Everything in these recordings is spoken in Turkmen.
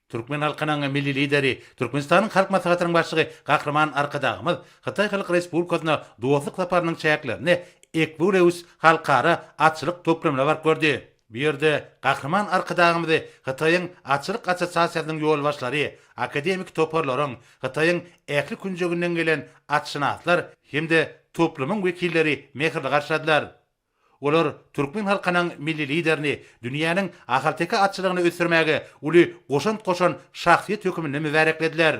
Türkmen halkynyň milli lideri, Türkmenistanyň halk maslahatynyň başlygy Gahrman Arkadagymyz Hytaý Halk Respublikasyna dostlyk saparynyň çäklerini Ekbureus halkara atçylyk toplamına barp gördi. Bu ýerde Gahrman Arkadagymyzy Hytaýyň atçylyk assosiasiýasynyň ýolbaşlary, akademik toparlaryň, Hytaýyň ähli künjegünden gelen atçynatlar hemde toplamyň wekilleri mehirli garşadylar. Olar Türkmen halkynyň milli liderini, dünýäniň ahalteka atçylygyny ösürmäge uly goşan şahsiýet hökümini mübareklediler.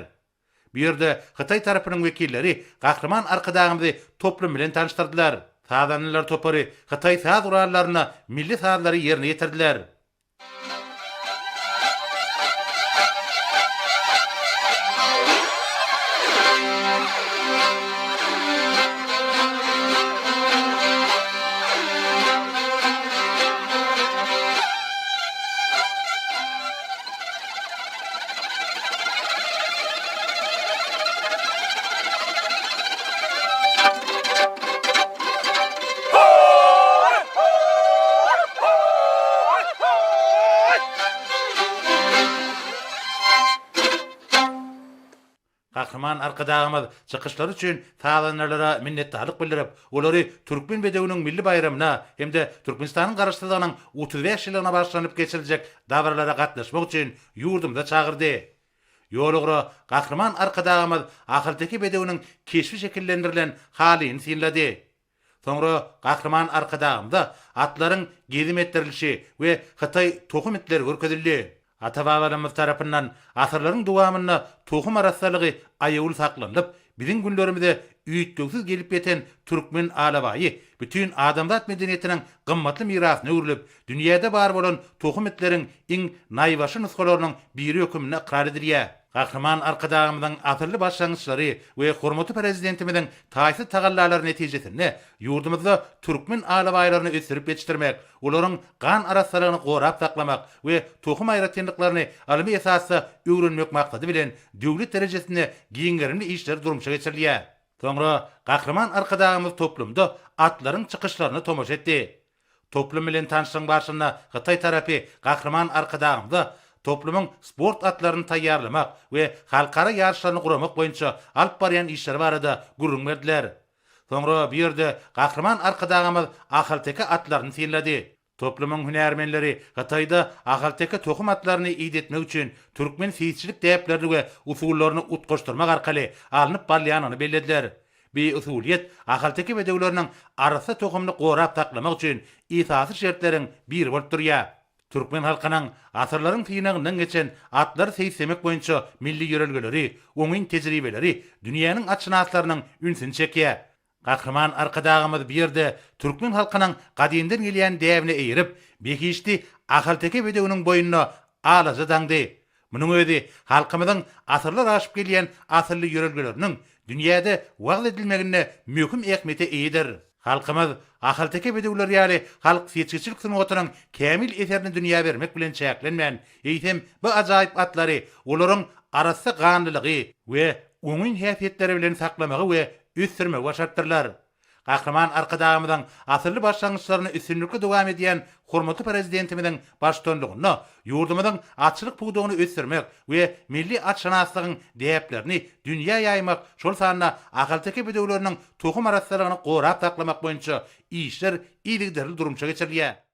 Bu ýerde Hytaý tarapynyň wekilleri Gahrman Arkadagymyzy toplum bilen tanıştyrdylar. Sazanlylar topary Hytaý saz urarlaryna milli sazlary ýerine ýetirdiler. Gahrman Arkadagymyz çykyşlary üçin sazanlylara minnetdarlyk bildirip, olary Türkmen bedewiniň milli bayramyna hemde Türkmenistanyň garaşdyrdygynyň 35 ýylyna başlanyp geçiriljek davrlara gatnaşmak üçin ýurdumda çagyrdy. Ýolugry Gahrman Arkadagymyz ahyrdyky bedewiniň keşfi şekillendirilen halyny synlady. Soňra Gahrman Arkadagymyzda atlaryň gezim etdirilişi we Hytaý tohum etleri görkezildi. Ata-babalarymyz tarapyndan asyrlaryň dowamyna tohum arassalygy aýagyl saklanyp, biziň günlerimizde üýtgöksiz gelip ýeten türkmen alabaýy bütün adamzat medeniýetiniň gymmatly mirasyny öwrülip, dünýäde bar bolan tohum etleriň iň naýbaşy nuskalarynyň biri hökümine ikrar edilýär. Gahrman Arkadagymyzyň asyrly başlangyçlary we hormatly prezidentimiziň taýsy tagallary netijesinde ýurdumyzda türkmen alabaýlaryny ösürip ýetişdirmek, olaryň gan arassalygyny gorap saklamak we tohum aýratynlyklaryny almy esasda öwrenmek maksady bilen döwlet derejesinde giňerimli işler durmuşa geçirilýär. Soňra Gahrman Arkadagymyz toplumda atlaryň çykyşlaryny tomoş etdi. Toplum bilen tanışyň barşynda Hytaý tarapy Gahrman Arkadagymyza toplumyň sport atlaryny taýýarlamak we halkara ýarşlaryny guramak boýunça alp barýan işler barada gurrun berdiler. Soňra bu ýerde Gahrman Arkadagymyz ahalteka atlaryny synlady. Toplumyň hünärmenleri Hytaýda ahalteka tohum atlaryny ýetmek üçin türkmen fiýçilik däplerini we usullaryny utgaşdyrmak arkaly alınıp barýanyny bellediler. Bu usuliýet ahalteka bedewleriniň arasy tohumny gorap taklamak üçin esasy şertleriň biri bolup durýar. Türkmen halkynyň asyrlaryň tyýnagynyň geçen atlar seýsemek boýunça milli ýörelgeleri, oňyň tejribeleri dünýäniň atçynatlarynyň ünsini çekýär. Gahrman Arkadagymyz bu ýerde türkmen halkynyň gadymdan gelýän däwini eýirip, bekişdi ahalteka bedewiniň boýunna alaja daňdy. Munyň özi halkymyzyň asyrlar aşyp gelýän asyrly ýörelgeleriniň dünýäde wagt edilmegine möhüm ähmiýeti eýdir. Halkymyz ahalteka bedewler ýaly halk seçkiçilik sunuwatynyň kämil eserini dünýä bermek bilen çäklenmän, eýsem bu ajaýyp atlary olaryň arasy ganlylygy we oňyň häsiýetleri bilen saklamagy we üstürme başartdyrlar. Gahrman Arkadagymyzyň asyrly başlangyçlaryny üstünlikle dowam edýän hormatly prezidentimiziň başçylygyna ýurdumyzyň atçylyk puwdugyny ösürmek we milli atşanaslygyň däplerini dünýä ýaymak, şol sanyna ahalteka bedewleriniň tohum arassalygyny gorap taklamak boýunça işler iýdigderli durumça geçirilýär.